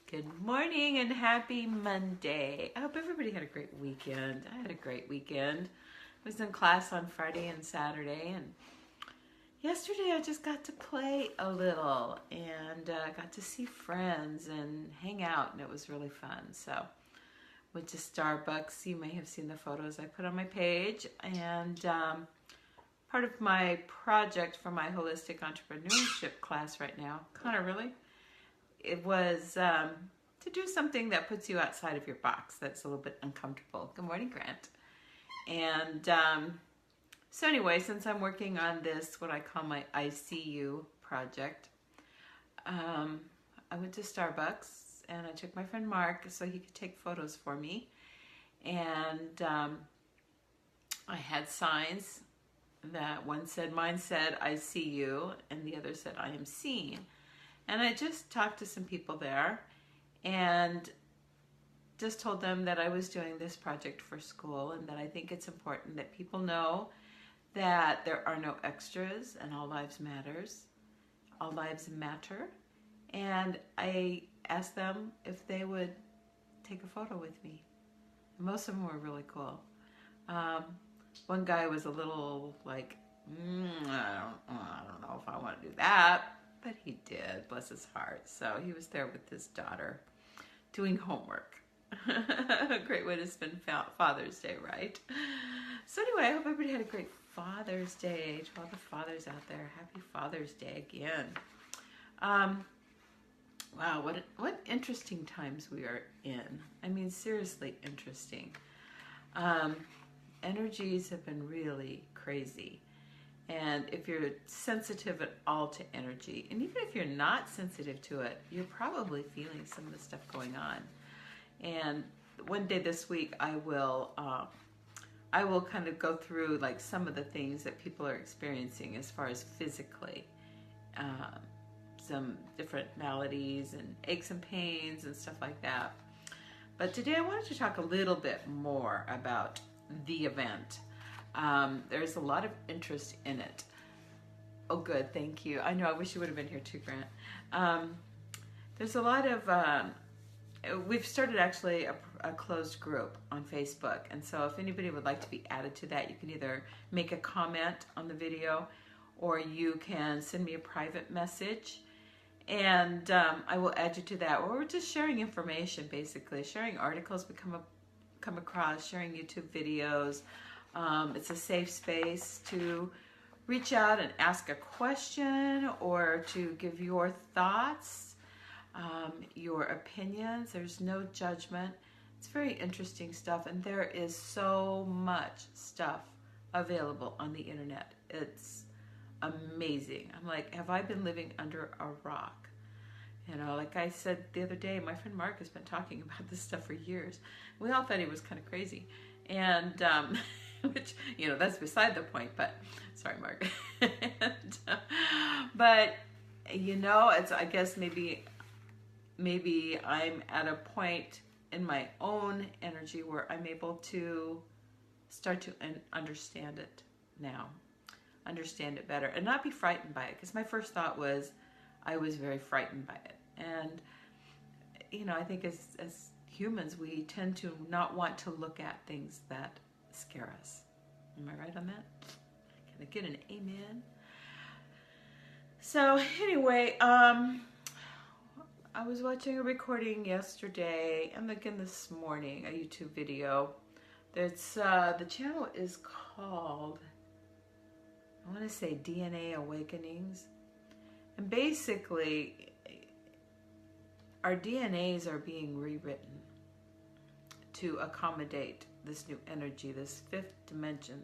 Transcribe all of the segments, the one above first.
Good morning and happy Monday. I hope everybody had a great weekend. I had a great weekend. I was in class on Friday and Saturday, and yesterday I just got to play a little and got to see friends and hang out, and it was really fun. So went to Starbucks. You may have seen the photos I put on my page, and part of my project for my holistic entrepreneurship class right now, Connor, really? It was to do something that puts you outside of your box that's a little bit uncomfortable. Good morning, Grant. And so anyway, since I'm working on this, what I call my ICU project, I went to Starbucks and I took my friend Mark so he could take photos for me. And I had signs that mine said, I see you, and the other said, I am seen. And I just talked to some people there and just told them that I was doing this project for school and that I think it's important that people know that there are no extras and all lives matter. And I asked them if they would take a photo with me. And most of them were really cool. One guy was a little like, I don't know if I want to do that. But he did, bless his heart. So he was there with his daughter doing homework. A great way to spend Father's Day, right? So anyway, I hope everybody had a great Father's Day. To all the fathers out there, happy Father's Day again. Wow, what interesting times we are in. I mean, seriously interesting. Energies have been really crazy. And if you're sensitive at all to energy, and even if you're not sensitive to it, you're probably feeling some of the stuff going on. And one day this week, I will kind of go through like some of the things that people are experiencing as far as physically, some different maladies and aches and pains and stuff like that. But today I wanted to talk a little bit more about the event. There's a lot of interest in it. Oh, good, thank you. I know, I wish you would have been here too, Grant. There's a lot of, we've started actually a closed group on Facebook. And so if anybody would like to be added to that, you can either make a comment on the video or you can send me a private message. And I will add you to that. Or we're just sharing information, basically. Sharing articles we come across, sharing YouTube videos. It's a safe space to reach out and ask a question or to give your thoughts, your opinions. There's no judgment. It's very interesting stuff, and there is so much stuff available on the internet. It's amazing. I'm like, have I been living under a rock? You know, like I said the other day, my friend Mark has been talking about this stuff for years. We all thought he was kind of crazy. And which, you know, that's beside the point, but sorry, Mark. But, you know, it's, I guess maybe I'm at a point in my own energy where I'm able to start to understand it now, understand it better, and not be frightened by it. Because my first thought was I was very frightened by it. And, you know, I think as humans, we tend to not want to look at things that scare us. Am I right on that? Can I get an amen? So anyway, I was watching a recording yesterday and again this morning, a YouTube video. That's the channel is called, I want to say DNA Awakenings. And basically, our DNAs are being rewritten to accommodate this new energy, this fifth dimension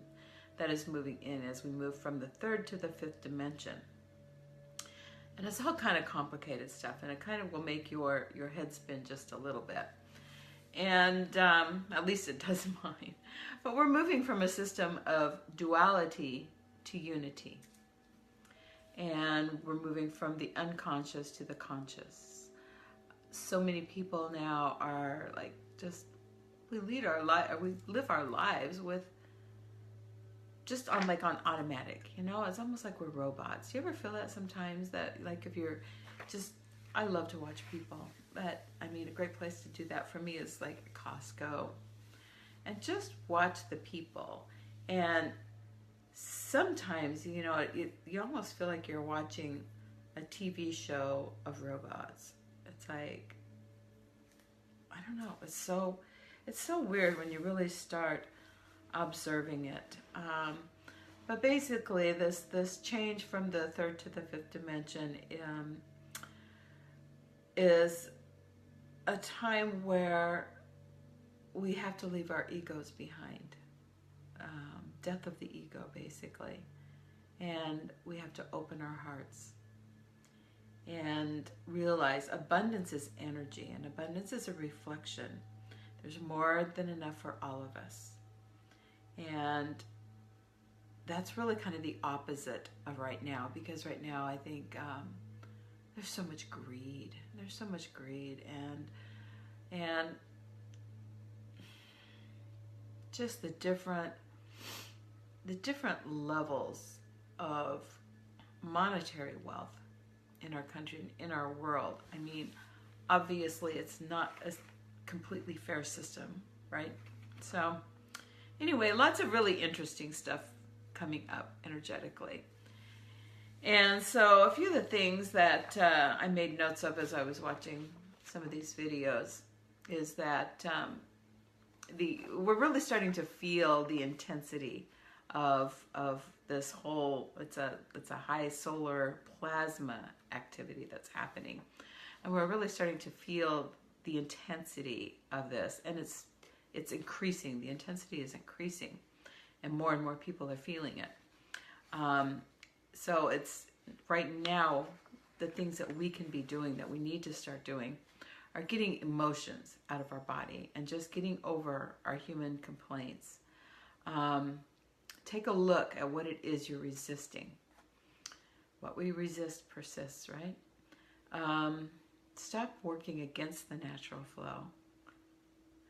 that is moving in as we move from the third to the fifth dimension. And it's all kind of complicated stuff, and it kind of will make your head spin just a little bit. And at least it does mine. But we're moving from a system of duality to unity. And we're moving from the unconscious to the conscious. So many people now are like just, we live our lives with just on automatic, you know. It's almost like we're robots. Do you ever feel that sometimes, that like if you're just I love to watch people, but I mean, a great place to do that for me is like Costco, and just watch the people. And sometimes, you know, you almost feel like you're watching a TV show of robots. It's like, I don't know. It's so weird when you really start observing it. But basically, this change from the third to the fifth dimension is a time where we have to leave our egos behind. Death of the ego, basically. And we have to open our hearts and realize abundance is energy, and abundance is a reflection. There's more than enough for all of us. And that's really kind of the opposite of right now, because right now I think there's so much greed. There's so much greed, and just the different levels of monetary wealth in our country, in our world. I mean, obviously it's not a completely fair system, right? So anyway, lots of really interesting stuff coming up energetically. And so a few of the things that I made notes of as I was watching some of these videos is that we're really starting to feel the intensity of this whole, it's a high solar plasma activity that's happening, and we're really starting to feel the intensity of this, and it's increasing. The intensity is increasing, and more people are feeling it. So it's right now, the things that we can be doing, that we need to start doing, are getting emotions out of our body and just getting over our human complaints. Take a look at what it is you're resisting. What we resist persists, right? Stop working against the natural flow.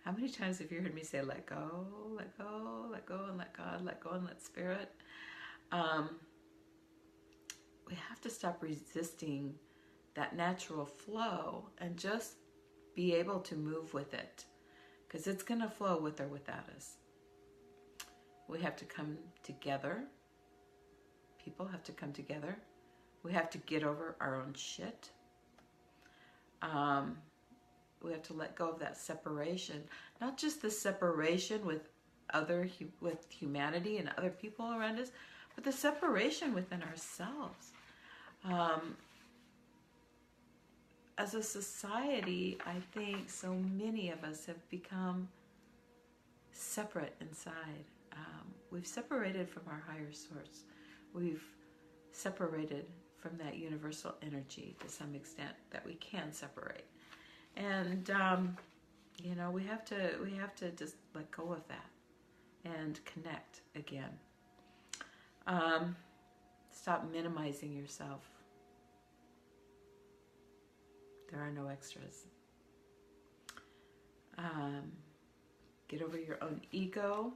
How many times have you heard me say, let go, let go, let go, and let God, let go and let Spirit? We have to stop resisting that natural flow and just be able to move with it, because it's going to flow with or without us. We have to come together. People have to come together. We have to get over our own shit. We have to let go of that separation, not just the separation with humanity and other people around us, but the separation within ourselves. As a society, I think so many of us have become separate inside. We've separated from our higher source. We've separated from that universal energy to some extent that we can separate. And you know, we have to just let go of that and connect again. Stop minimizing yourself. There are no extras. Get over your own ego.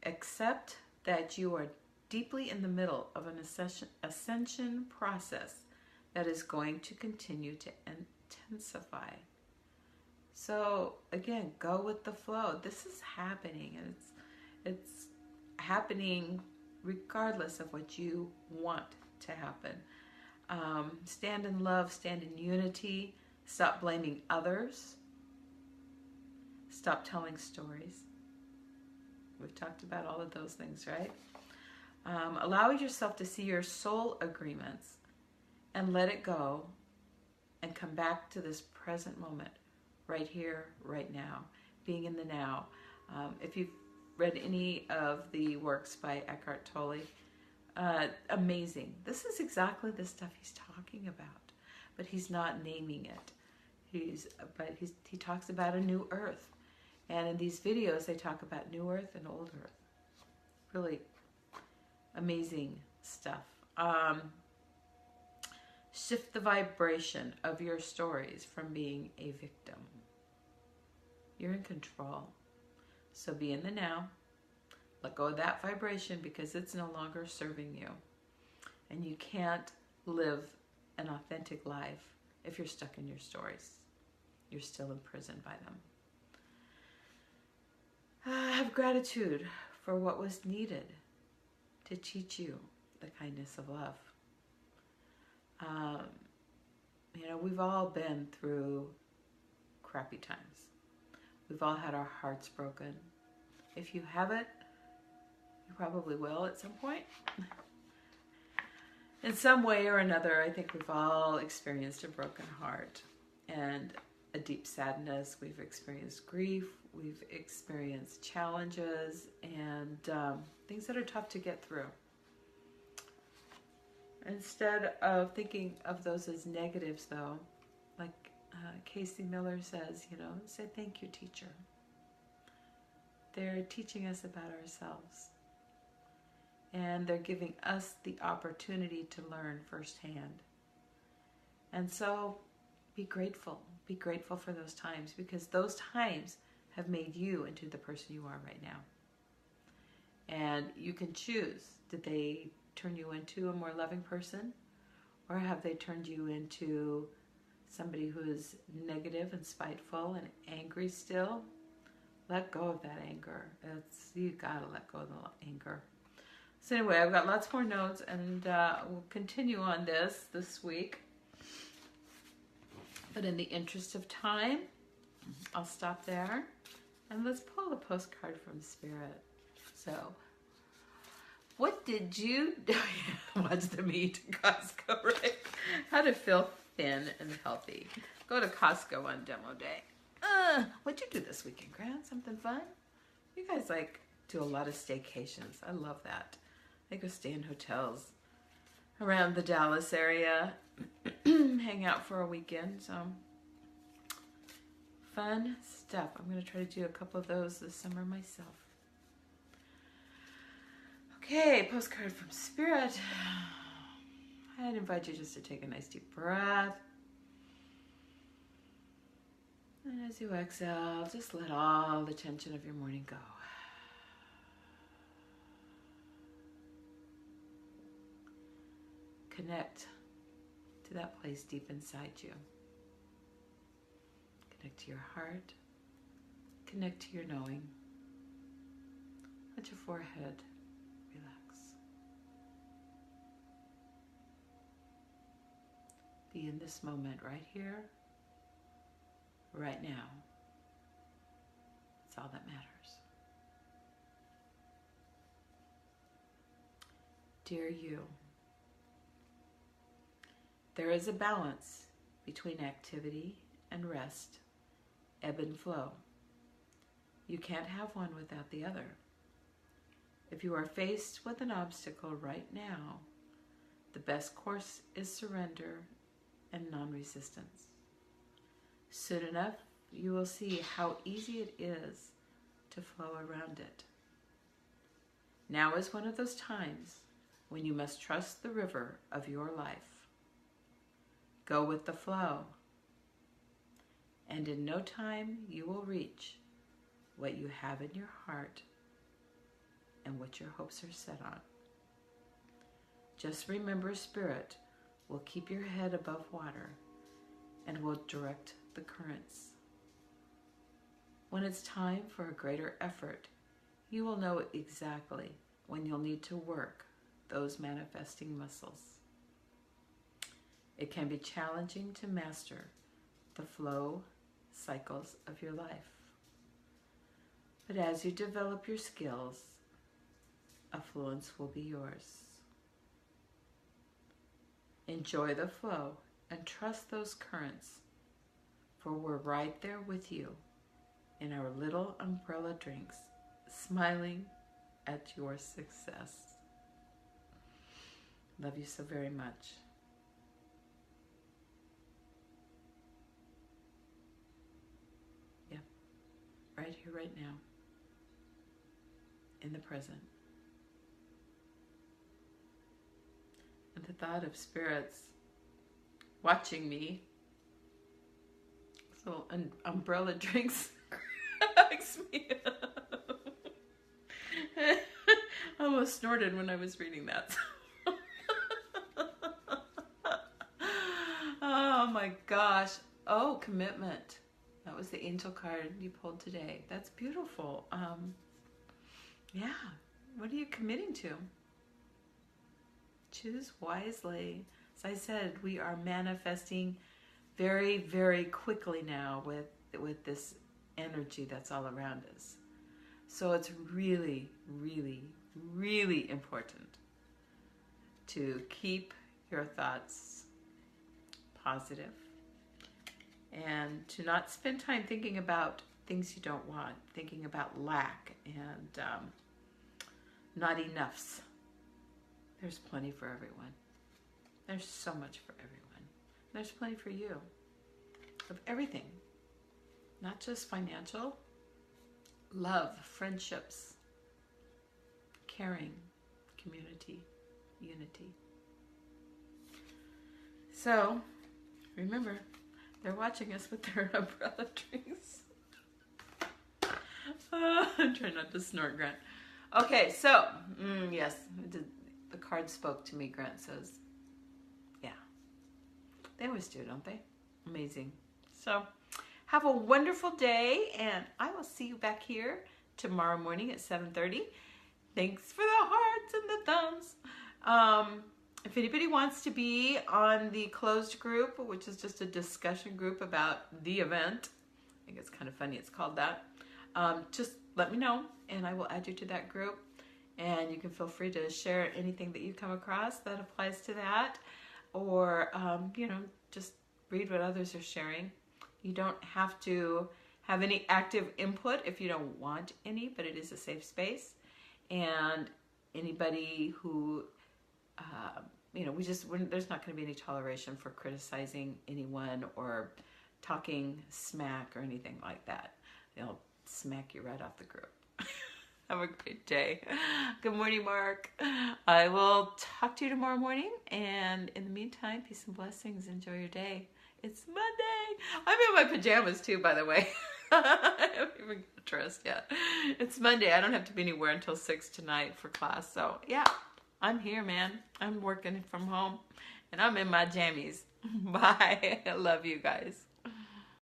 Accept that you are deeply in the middle of an ascension process that is going to continue to intensify. So again, go with the flow. This is happening, and it's happening regardless of what you want to happen. Stand in love, stand in unity, stop blaming others, stop telling stories. We've talked about all of those things, right? Allow yourself to see your soul agreements and let it go and come back to this present moment, right here, right now, being in the now. If you've read any of the works by Eckhart Tolle, amazing. This is exactly the stuff he's talking about, but he's not naming it. He talks about a new earth. And in these videos, they talk about new earth and old earth. Really amazing stuff. Shift the vibration of your stories from being a victim. You're in control. So be in the now. Let go of that vibration, because it's no longer serving you. And you can't live an authentic life if you're stuck in your stories. You're still imprisoned by them. Have gratitude for what was needed to teach you the kindness of love. We've all been through crappy times. We've all had our hearts broken. If you haven't, you probably will at some point. In some way or another, I think we've all experienced a broken heart and a deep sadness. We've experienced grief. We've experienced challenges and things that are tough to get through. Instead of thinking of those as negatives, though, like Casey Miller says, say thank you, teacher. They're teaching us about ourselves. And they're giving us the opportunity to learn firsthand. And so be grateful. Be grateful for those times, because those times have made you into the person you are right now. And you can choose. Did they turn you into a more loving person? Or have they turned you into somebody who is negative and spiteful and angry still? Let go of that anger. You gotta let go of the anger. So anyway, I've got lots more notes, and we'll continue on this week. But in the interest of time, I'll stop there. And let's pull the postcard from Spirit. So, what did you do? Watch the meat at Costco, right? How to feel thin and healthy. Go to Costco on demo day. What'd you do this weekend, Grant? Something fun? You guys do a lot of staycations. I love that. I go stay in hotels around the Dallas area, hang out for a weekend. So fun stuff. I'm going to try to do a couple of those this summer myself. Okay, postcard from Spirit. I'd invite you just to take a nice deep breath. And as you exhale, just let all the tension of your morning go. Connect to that place deep inside you. Connect to your heart. Connect to your knowing. Let your forehead relax. Be in this moment right here, right now. It's all that matters. Dear you, there is a balance between activity and rest, ebb and flow. You can't have one without the other. If you are faced with an obstacle right now, the best course is surrender and non-resistance. Soon enough, you will see how easy it is to flow around it. Now is one of those times when you must trust the river of your life. Go with the flow, and in no time you will reach what you have in your heart and what your hopes are set on. Just remember, Spirit will keep your head above water and will direct the currents. When it's time for a greater effort, you will know exactly when you'll need to work those manifesting muscles. It can be challenging to master the flow cycles of your life. But as you develop your skills, affluence will be yours. Enjoy the flow and trust those currents, for we're right there with you in our little umbrella drinks, smiling at your success. Love you so very much. Right here, right now, in the present. And the thought of spirits watching me, so an umbrella drinks cracks me up. I almost snorted when I was reading that. my gosh. Oh, commitment. That was the angel card you pulled today. That's beautiful. Yeah. What are you committing to? Choose wisely. As I said, we are manifesting very, very quickly now with this energy that's all around us. So it's really, really, really important to keep your thoughts positive and to not spend time thinking about things you don't want, thinking about lack and not enoughs. There's plenty for everyone. There's so much for everyone. There's plenty for you of everything, not just financial, love, friendships, caring, community, unity. So remember, they're watching us with their umbrella trees. I'm trying not to snort, Grant. Okay, so, yes, the card spoke to me, Grant says. Yeah. They always do, don't they? Amazing. So, have a wonderful day, and I will see you back here tomorrow morning at 7:30. Thanks for the hearts and the thumbs. If anybody wants to be on the closed group, which is just a discussion group about the event, I think it's kind of funny it's called that, just let me know and I will add you to that group. And you can feel free to share anything that you come across that applies to that, or just read what others are sharing. You don't have to have any active input if you don't want any, but it is a safe space. And anybody who there's not going to be any toleration for criticizing anyone or talking smack or anything like that. They'll smack you right off the group. Have a great day. Good morning, Mark. I will talk to you tomorrow morning. And in the meantime, peace and blessings. Enjoy your day. It's Monday. I'm in my pajamas too, by the way. I haven't even got dressed yet. It's Monday. I don't have to be anywhere until 6 tonight for class. So yeah, I'm here, man. I'm working from home and I'm in my jammies. Bye. I love you guys.